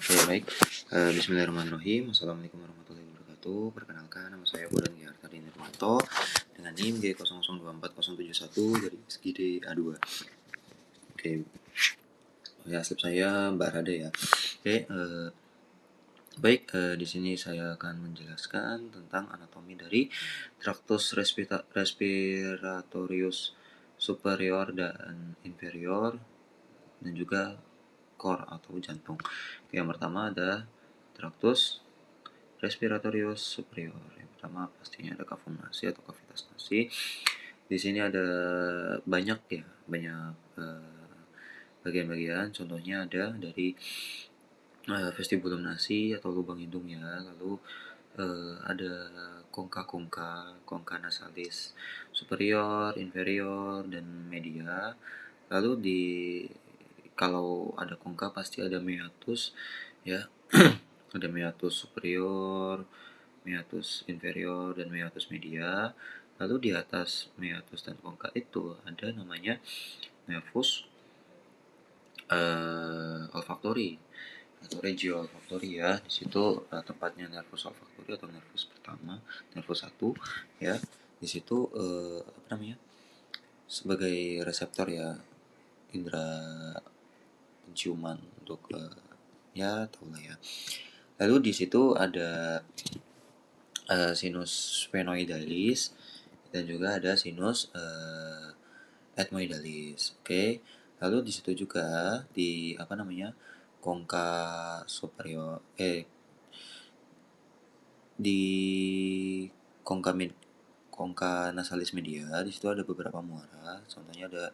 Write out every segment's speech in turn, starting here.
Oke, baik. Bismillahirrahmanirrahim. Assalamualaikum warahmatullahi wabarakatuh. Perkenalkan, nama saya Bulan Giartadi Nirwanto dengan NIM G0024071 dari SGD A2. Oke, ya, asli saya Mbak Rade ya. Oke, baik. Di sini saya akan menjelaskan tentang anatomi dari traktus respiratorius superior dan inferior dan juga core atau jantung. Oke, yang pertama ada traktus respiratorius superior. Yang pertama pastinya ada kafum nasi atau kavitas nasi. Di sini ada banyak bagian-bagian. Contohnya ada dari vestibulum nasi atau lubang hidungnya, lalu ada kongka nasalis superior, inferior, dan media. Lalu kalau ada kongka pasti ada meatus ya. Ada meatus superior, meatus inferior, dan meatus media. Lalu di atas meatus dan kongka itu ada namanya nervus olfactory atau regio olfactory ya. Di situ tempatnya nervus olfactory atau nervus pertama, nervus 1 ya. Di situ sebagai reseptor ya, indera penciuman untuk ya tau lah ya. Lalu di situ ada sinus sphenoidalis dan juga ada sinus ethmoidalis. Oke. Lalu di situ juga di kongka superior di kongka nasalis media. Di situ ada beberapa muara. Contohnya ada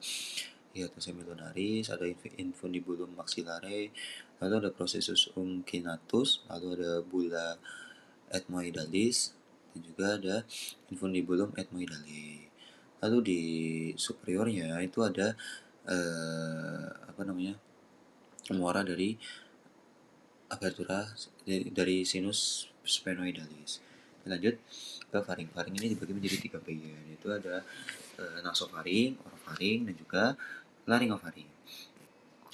hiatus semilunaris, ada infundibulum maxillare, lalu ada processus unguinatus, lalu ada bulla ethmoidalis, dan juga ada infundibulum ethmoidale. Lalu di superiornya itu ada muara dari apertura dari sinus sphenoidalis. Lanjut ke faring. Faring ini dibagi menjadi 3 bagian, yaitu ada nasofaring, orofaring, dan juga laryngofaring.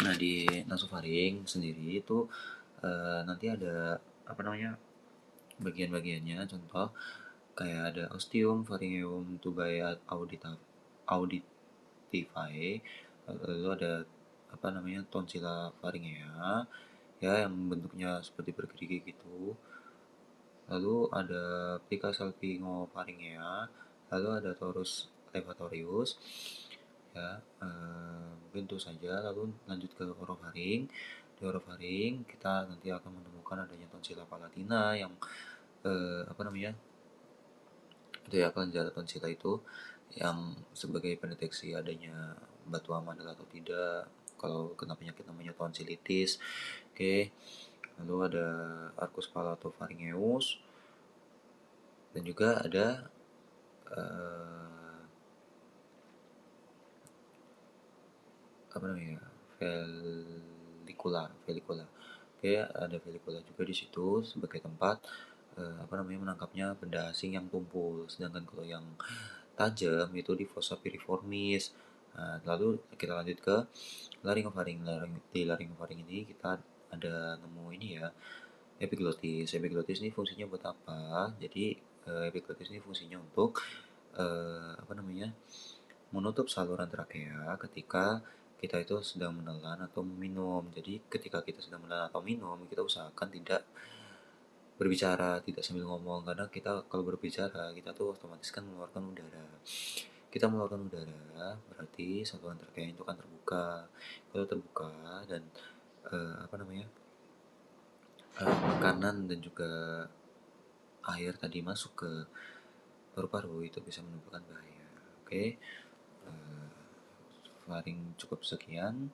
Nah, di nasofaring sendiri itu nanti ada bagian-bagiannya. Contoh kayak ada ostium, pharyngeum, tubae auditivae, lalu ada tonsilla pharyngea ya, yang bentuknya seperti bergerigi gitu. Lalu ada plica salpingopharyngea, lalu ada torus levatorius ya. Mungkin itu saja. Lalu lanjut ke orofaring. Di orofaring kita nanti akan menemukan adanya tonsilla palatina yang itu ya, kelenjar tonsilla itu yang sebagai pendeteksi adanya batu amandel atau tidak kalau kena penyakit namanya tonsilitis. Oke. Lalu ada arcus palatopharyngeus dan juga ada velicula. Oke, ada velicula juga di situ sebagai tempat menangkapnya benda asing yang tumpul. Sedangkan kalau yang tajam itu di fossa piriformis. Nah, lalu kita lanjut ke laryngofaring. Di laryngofaring ini kita ada nemu ini ya, epiglotis. Epiglotis ini fungsinya buat apa? Jadi epiglotis ini fungsinya untuk menutup saluran trakea ketika kita itu sedang menelan atau meminum. Jadi ketika kita sedang menelan atau minum, kita usahakan tidak berbicara, tidak sambil ngomong, karena kita kalau berbicara kita tuh otomatis kan mengeluarkan udara. Kita mengeluarkan udara berarti saluran trakea itu kan terbuka. Kalau terbuka dan makanan dan juga air tadi masuk ke paru-paru, itu bisa menimbulkan bahaya. Oke. Faring cukup sekian.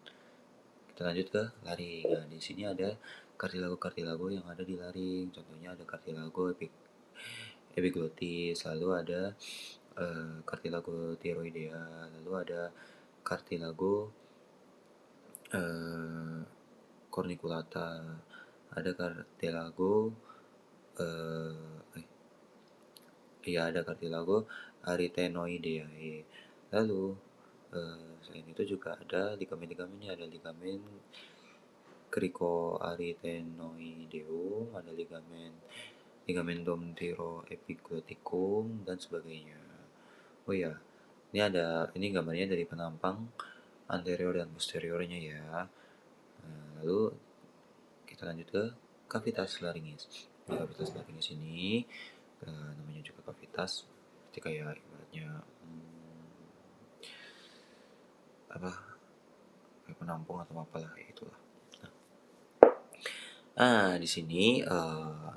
Kita lanjut ke laring. Nah, di sini ada kartilago yang ada di laring. Contohnya ada kartilago epiglotis, lalu ada kartilago thyroidea, lalu ada kartilago corniculata, ada kartilago ada kartilago arytenoideae. Lalu selain itu juga ada ligamen-ligamennya, ada ligamen cricoarytenoideum, ada ligamentum thyroepigloticum dan sebagainya. Oh ya, ini gambarnya dari penampang anterior dan posteriornya ya. Nah, lalu kita lanjut ke kavitas laringis. Di kavitas laringis ini namanya juga kavitas, seperti kayak ibaratnya kayak penampung atau apalah itulah. Nah, di sini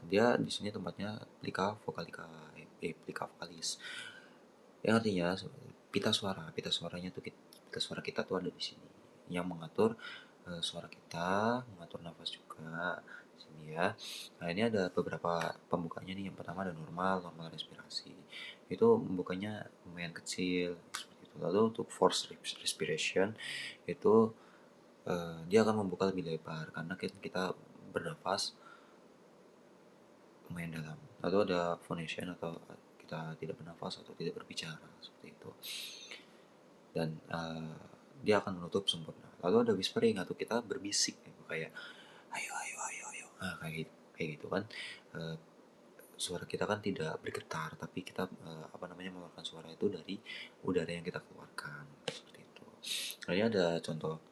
di sini tempatnya plica vocalica, plica vocalis. Yang artinya pita suara. Pita suara kita tuh ada di sini. Yang mengatur suara kita, mengatur nafas juga di sini ya. Nah, ini ada beberapa pembukanya nih. Yang pertama ada normal respirasi. Itu pembukanya lumayan kecil seperti itu. Lalu untuk forced respiration itu dia akan membuka lebih lebar karena kita bernafas lumayan dalam. Lalu ada phonation atau kita tidak bernafas atau tidak berbicara seperti itu. Dan dia akan menutup sempurna. Lalu ada whispering atau kita berbisik gitu, kayak ayo ayo ayo ayo. Nah, kayak gitu kan. Suara kita kan tidak bergetar tapi kita mengeluarkan suara itu dari udara yang kita keluarkan seperti itu. Nah, ini ada contoh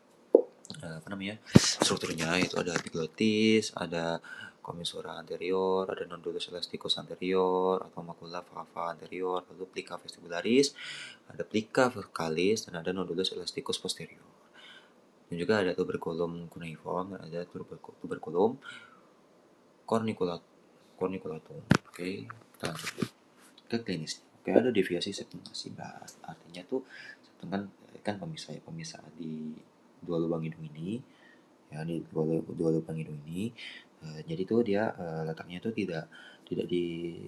strukturnya, itu ada epiglotis, ada commissura anterior, ada nodulus elasticus anterior atau macula fava anterior, lalu plica vestibularis, ada plica vocalis, dan ada nodulus elasticus posterior. Dan juga ada tuberculum cuneiform, dan ada tuberculum corniculatum. Oke, kita lanjut ke klinisnya. Oke, ada deviasi septum nasi. Artinya tuh septum kan pemisah di dua lubang hidung ini. Ya, di dua lubang hidung ini. Jadi tuh dia letaknya tuh tidak di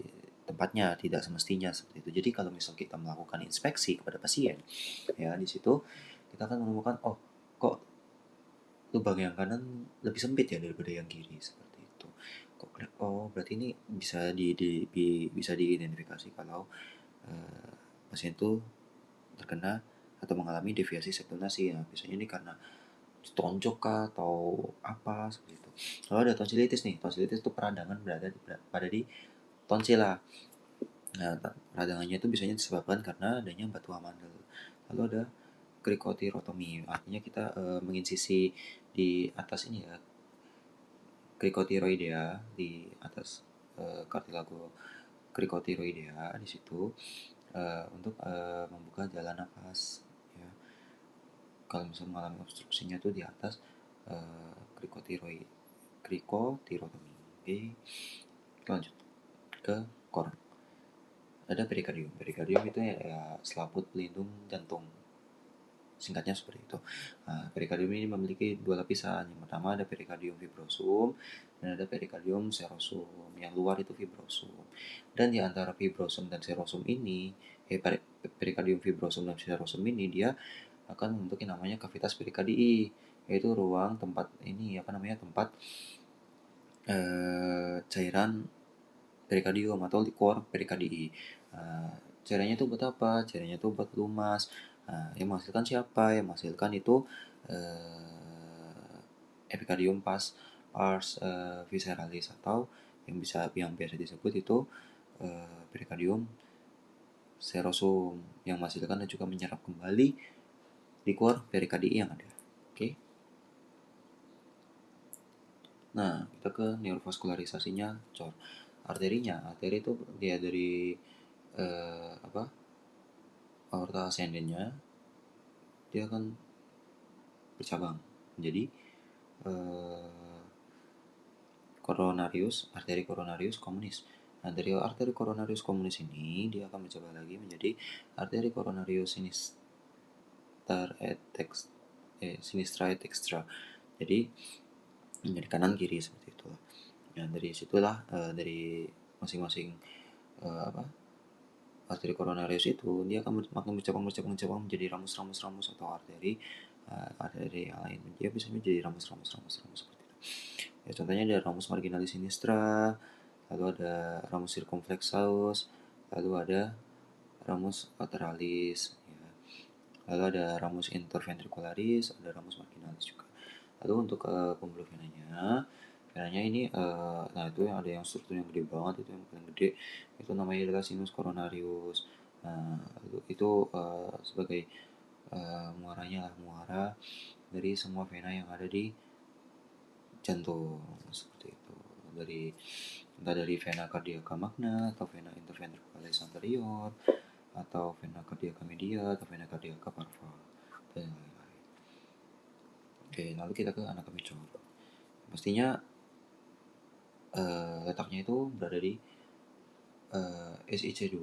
tempatnya, tidak semestinya seperti itu. Jadi kalau misal kita melakukan inspeksi kepada pasien, ya di situ kita akan menemukan kok lubang yang kanan lebih sempit ya daripada yang kiri seperti itu. Berarti ini bisa diidentifikasi kalau pasien itu terkena atau mengalami deviasi septum nasi. Ya, biasanya ini karena tonjok kah atau apa seperti itu. Lalu ada tonsilitis nih. Tonsilitis itu peradangan pada di tonsila. Nah, peradangannya itu biasanya disebabkan karena adanya batu amandel. Lalu ada krikotirotomi, artinya kita menginsisi di atas ini ya, krikotiroidea di atas kartilago krikotiroidea di situ untuk membuka jalan nafas ya. Kalau misalnya mengalami obstruksinya tuh di atas krikotirotomi. Oke, kita lanjut ke koron. Ada perikardium. Perikardium itu ya selaput pelindung jantung. Singkatnya seperti itu. Nah, perikardium ini memiliki dua lapisan. Yang pertama ada perikardium fibrosum dan ada perikardium serosum. Yang luar itu fibrosum. Dan di antara fibrosum dan serosum ini, perikardium fibrosum dan serosum ini dia akan membentuk yang namanya kavitas perikardii, yaitu ruang tempat cairan perikardium atau likor perikardii. Cairannya itu buat apa? Cairannya itu buat lumas. Yang menghasilkan siapa? Yang menghasilkan itu epikardium pars visceralis atau yang biasa disebut itu perikardium serosum yang menghasilkan dan juga menyerap kembali likor perikardii yang ada. Oke. Nah, kita ke neurovaskularisasinya, cor. Arteri itu dia dari aorta ascendennya dia akan bercabang menjadi arteri coronarius communis. Nah, dari arteri coronarius communis ini dia akan bercabang lagi menjadi arteri coronarius sinistra et extra. Jadi menjadi kanan kiri seperti itu. Nah, dari situlah dari masing-masing arteri coronarius itu dia akan makin bercabang menjadi ramus atau arteri yang lain. Dia bisa menjadi ramus seperti itu. Ya, contohnya ada ramus marginalis sinistra, lalu ada ramus circumflexus, lalu ada ramus lateralis, ya. Lalu ada ramus interventricularis, ada ramus marginalis juga. Lalu untuk pembuluh venanya ini nah itu yang ada yang struktur yang gede banget, itu yang paling gede itu namanya adalah sinus coronarius. Nah itu sebagai muaranya lah, muara dari semua vena yang ada di jantung seperti itu, dari entah dari vena cardiaca magna atau vena interventriculis anterior atau vena cardiaca media atau vena cardiaca parva dan lain-lain. Oke, lalu kita ke anatomi cor. Pastinya letaknya itu berada di SIC2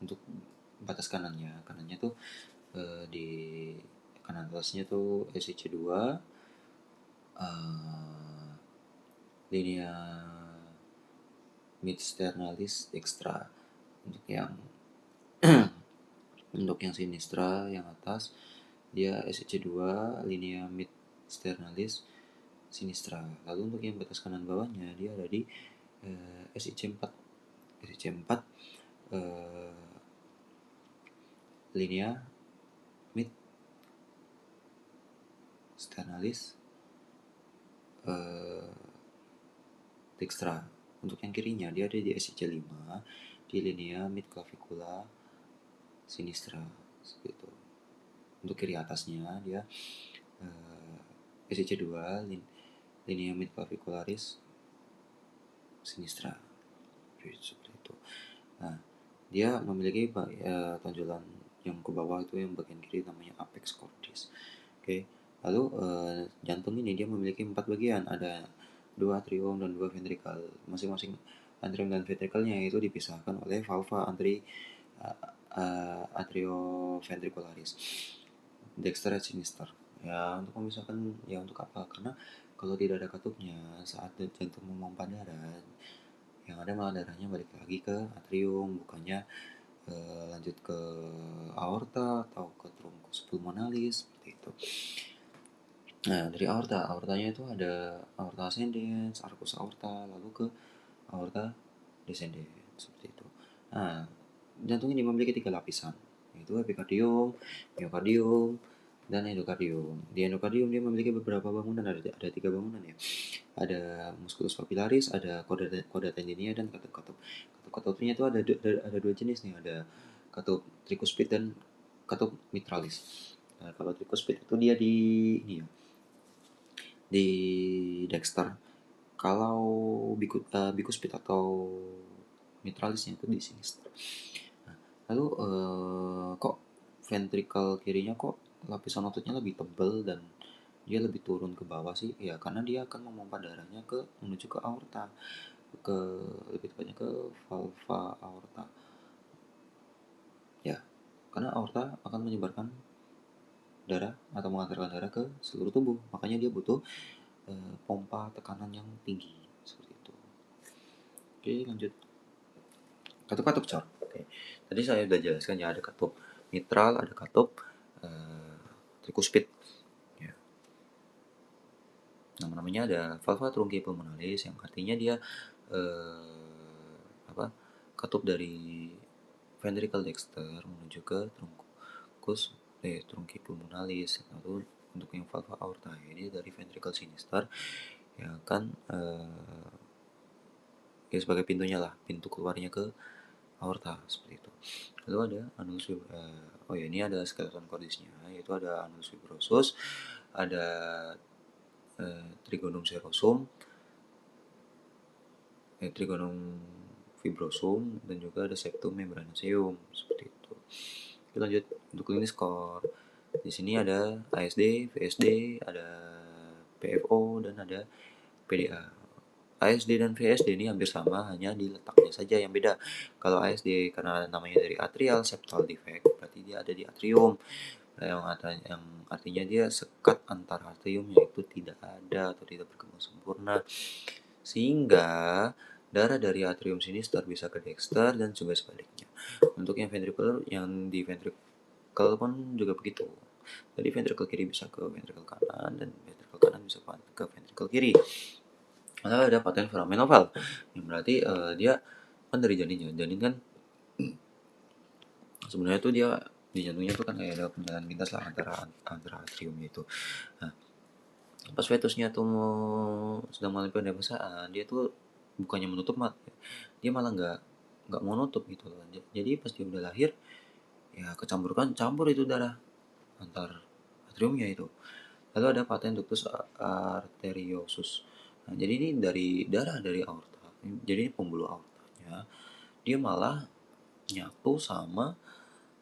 untuk batas kanannya tuh di kanan atasnya tuh SIC2, linea mid sternalis dextra. Untuk yang sinistra yang atas dia SIC2 linea mid sternalis sinistra. Lalu untuk yang batas kanan bawahnya dia ada di SIC4 linea mid sternalis dextra. Untuk yang kirinya dia ada di SIC5 di linea mid clavicula sinistra seperti itu. Untuk kiri atasnya dia SIC2 linea mid clavicularis sinistra seperti itu. Nah, dia memiliki tonjolan yang ke bawah itu yang bagian kiri namanya apex cordis. Oke. Lalu jantung ini dia memiliki 4 bagian, ada 2 atrium dan 2 ventrikel. Masing-masing atrium dan ventrikelnya itu dipisahkan oleh valva atrioventricularis dexter sinister. Ya, untuk memisahkan ya untuk apa? Karena kalau tidak ada katupnya saat jantung memompa darah, yang ada malah darahnya balik lagi ke atrium, bukannya lanjut ke aorta atau ke truncus pulmonalis seperti itu. Nah, dari aortanya itu ada aorta ascendens, arcus aorta, lalu ke aorta descendens seperti itu. Nah, jantung ini memiliki 3 lapisan, yaitu epikardium, miokardium, dan endokardium. Di endokardium dia memiliki beberapa bangunan, ada 3 bangunan ya. Ada musculus papillaris, ada chorda tendinia, dan katup. Katupnya itu ada 2 jenis nih, ada katup tricuspid dan katup mitralis. Nah, kalau tricuspid itu dia di ini ya, di dexter. Kalau bicuspid atau mitralisnya itu di sinister. Nah, lalu kok ventricle kirinya kok lapisan ototnya lebih tebal dan dia lebih turun ke bawah sih? Ya karena dia akan memompa darahnya menuju ke aorta, lebih tepatnya ke valva aorta. Ya, karena aorta akan menyebarkan darah atau mengantarkan darah ke seluruh tubuh, makanya dia butuh pompa tekanan yang tinggi seperti itu. Oke, lanjut. Katup cor. Oke. Tadi saya sudah jelaskan ya, ada katup mitral, ada katup tricuspid. Ya. Namanya ada valva trunci pulmonalis yang artinya dia katup dari ventricle dexter menuju ke trunci pulmonalis. Lalu untuk yang valva aorta ini dari ventricle sinister yang akan ya sebagai pintunya lah, pintu keluarnya ke aorta seperti itu. Lalu ada annulus ini ada skeleton cordisnya, yaitu ada annulus fibrosus, ada trigonum serosum, trigonum fibrosum, dan juga ada septum membranaceum seperti itu. Kita lanjut untuk klinis core. Di sini ada ASD, VSD, ada PFO, dan ada PDA. ASD dan VSD ini hampir sama, hanya di letaknya saja yang beda. Kalau ASD karena namanya dari atrial septal defect, berarti dia ada di atrium. Yang artinya dia sekat antar atriumnya itu tidak ada atau tidak berkembang sempurna, sehingga darah dari atrium sinister bisa ke dexter dan juga sebaliknya. Untuk yang ventricle, yang di ventricle pun juga begitu. Jadi ventricle kiri bisa ke ventricle kanan dan ventricle kanan bisa ke ventricle kiri. Lalu ada paten foramen oval, yang berarti dia kan dari janin kan sebenarnya tuh dia di jantungnya tuh kan kayak ada penjalan pintas lah antara atrium itu. Nah, Pas fetusnya tuh sedang mengalami pendewasaan, dia tuh bukannya menutup mata, dia malah nggak mau nutup gitu loh. Jadi pas dia udah lahir, ya campur itu darah antar atriumnya itu. Lalu ada paten ductus arteriosus. Nah, jadi ini dari darah dari aorta. Jadi ini pembuluh aortanya, dia malah nyatu sama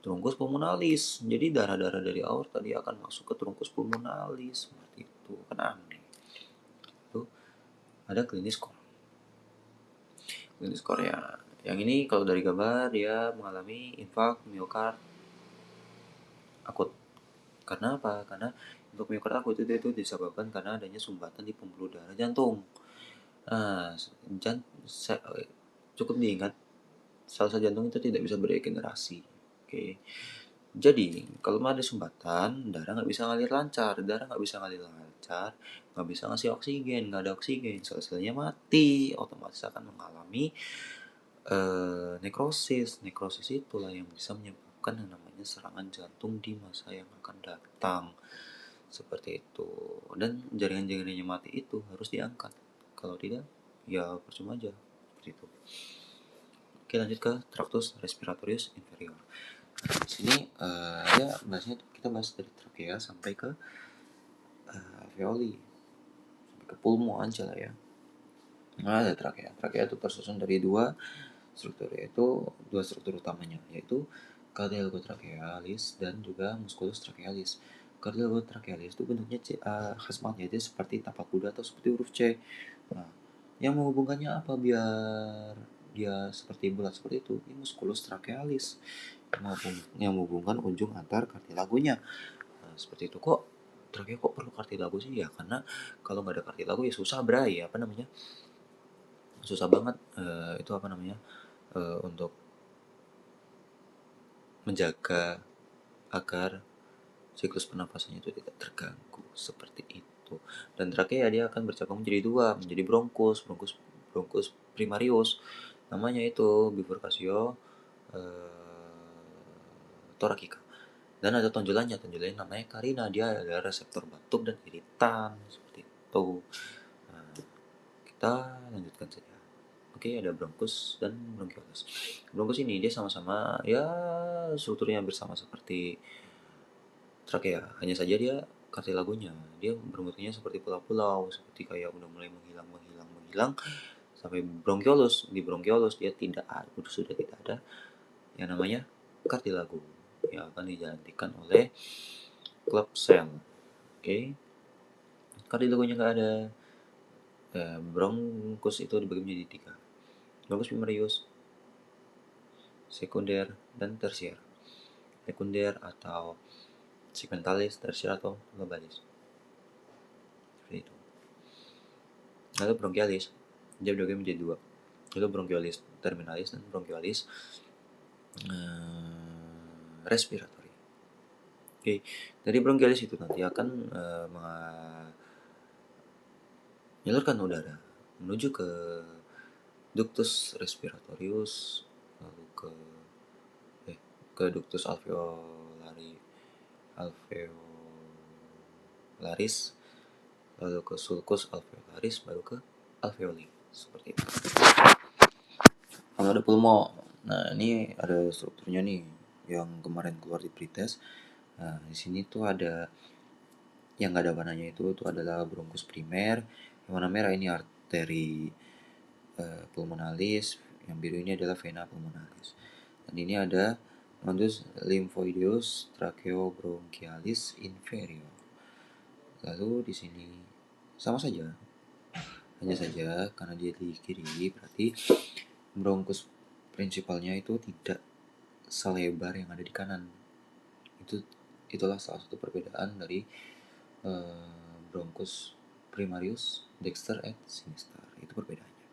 trunkus pulmonalis. Jadi darah-darah dari aorta dia akan masuk ke trunkus pulmonalis seperti itu. Kan aneh. Tuh, ada klinis core. Klinis core ya. Yang ini kalau dari gambar dia mengalami infak miokard akut. Karena apa? Karena infak miokard akut itu disebabkan karena adanya sumbatan di pembuluh darah jantung. Nah, cukup diingat, sel-sel jantung itu tidak bisa beregenerasi. Oke. Jadi, kalau ada sumbatan, darah nggak bisa ngalir lancar. Darah nggak bisa ngalir lancar, nggak bisa ngasih oksigen, nggak ada oksigen, sel-selnya mati. Otomatis akan mengalami nekrosis. Nekrosis itulah yang bisa menyebabkan yang namanya serangan jantung di masa yang akan datang. Seperti itu. Dan jaringan-jaringannya mati itu harus diangkat. Kalau tidak, ya percuma aja. Seperti itu. Oke, lanjut ke tractus respiratorius inferior. Di sini ya bahasnya kita bahas dari trakea sampai ke alveoli, sampai ke pulmo aja lah ya. Nah, ada trakea. Trakea itu tersusun dari dua struktur, yaitu dua struktur utamanya, yaitu cardiagotrachealis dan juga musculus trachealis. Cardiagotrachealis itu bentuknya khas banget, yaitu seperti tapak kuda atau seperti huruf C. Nah, yang menghubungkannya apa biar dia seperti bulat seperti itu? Ini musculus trachealis yang menghubungkan ujung antar kartilagonya. Nah, seperti itu. Kok trakea kok perlu kartilago sih? Ya karena kalau nggak ada kartilago ya susah bray, apa namanya, susah banget itu apa namanya, untuk menjaga agar siklus pernapasannya itu tidak terganggu seperti itu. Dan trakea dia akan bercabang menjadi dua, menjadi bronkus primarius. Namanya itu bifurcatio thoracica. Dan ada tonjolannya namanya carina. Dia adalah reseptor batuk dan iritan seperti itu. Nah, kita lanjutkan saja. Oke, ada bronkus dan bronkiolus. Bronkus ini dia sama-sama ya strukturnya bersama seperti trakea, hanya saja dia kartilagonya dia berbentuknya seperti pulau-pulau, seperti kayak udah mulai menghilang sampai bronkiolus. Di bronkiolus dia sudah tidak ada yang namanya kartilago yang akan digantikan oleh Klebsiella. Oke, kartilagonya nggak ada. Bronkus itu dibagi menjadi tiga: bronkus primarius, sekunder, dan tersier. Sekunder atau segmentalis, tersier atau globalis. Seperti itu. Lalu bronkialis, dia dibagi menjadi dua, yaitu bronkialis terminalis dan bronkialis respiratori. Oke, dari bronkialis itu nanti akan menyalurkan udara menuju ke ductus respiratorius, lalu ke ductus alveolaris, lalu ke sulcus alveolaris, baru ke alveoli. Seperti itu. Kalau ada pulmo, nah ini ada strukturnya nih yang kemarin keluar di pretest. Nah, di sini tuh ada yang nggak ada warnanya itu adalah bronkus primer. Yang warna merah ini arteri pulmonalis, yang biru ini adalah vena pulmonalis. Dan ini ada nodus lymphoideus tracheobronchialis inferior. Lalu di sini sama saja, hanya saja karena dia di kiri berarti bronkus prinsipalnya itu tidak selebar yang ada di kanan. Itulah salah satu perbedaan dari bronkus primarius, dexter, and sinister. Itu perbedaannya.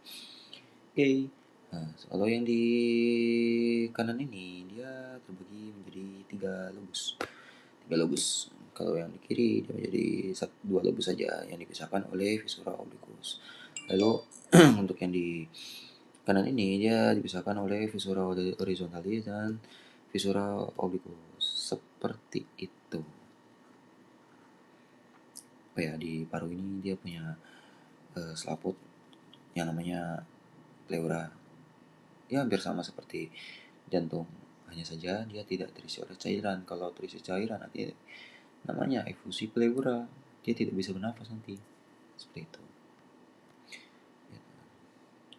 Oke. Nah, kalau yang di kanan ini dia terbagi menjadi tiga lobus. Kalau yang di kiri dia menjadi dua lobus saja yang dipisahkan oleh viscera obliquus. Lalu untuk yang di kanan ini dia dipisahkan oleh viscera horizontalis dan viscera obliquus seperti itu. di paru ini dia punya selaput yang namanya pleura. Ya hampir sama seperti jantung, hanya saja dia tidak terisi oleh cairan. Kalau terisi cairan nanti namanya efusi pleura, dia tidak bisa bernafas nanti, seperti itu.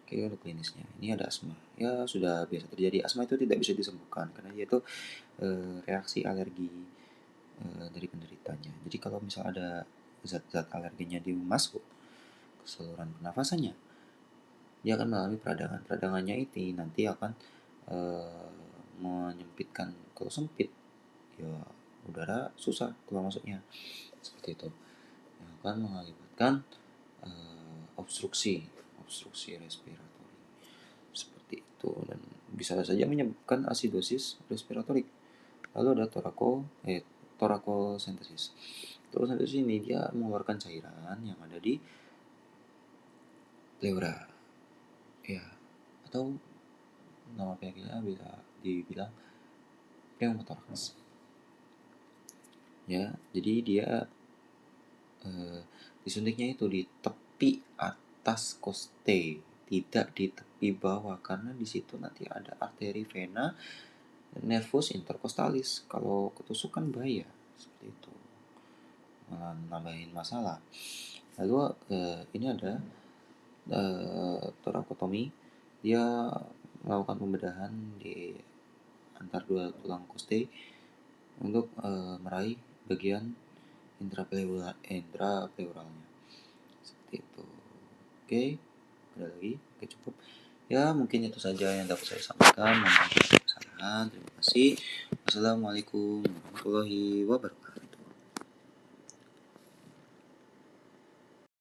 Oke, untuk klinisnya ini ada asma. Ya sudah biasa terjadi. Asma itu tidak bisa disembuhkan karena dia itu reaksi alergi dari penderitanya. Jadi kalau misal ada zat-zat alerginya di masuk ke saluran pernafasannya, dia akan mengalami peradangan. Peradangannya ini nanti akan menyempitkan. Kalau sempit, ya udara susah keluar masuknya, seperti itu. Yang akan mengakibatkan obstruksi respiratori, seperti itu, dan bisa saja menyebabkan asidosis respiratorik. Lalu ada torakosentesis. Torakosentesis ini dia mengeluarkan cairan yang ada di pleura, ya, atau nama penyakitnya bisa dibilang pneumotoraks. Ya, jadi dia disuntiknya itu di tepi atas koste, tidak di tepi bawah, karena di situ nanti ada arteri vena nervus intercostalis. Kalau ketusukan bahaya, seperti itu, nambahin masalah. Lalu ini ada torakotomi. Dia melakukan pembedahan di antar dua tulang koste untuk meraih bagian intrapluralnya, seperti itu. Oke, ada lagi? Oke, cukup. Ya, mungkin itu saja yang dapat saya sampaikan. Mohon maaf kesalahan. Terima kasih. Wassalamualaikum warahmatullahi wabarakatuh.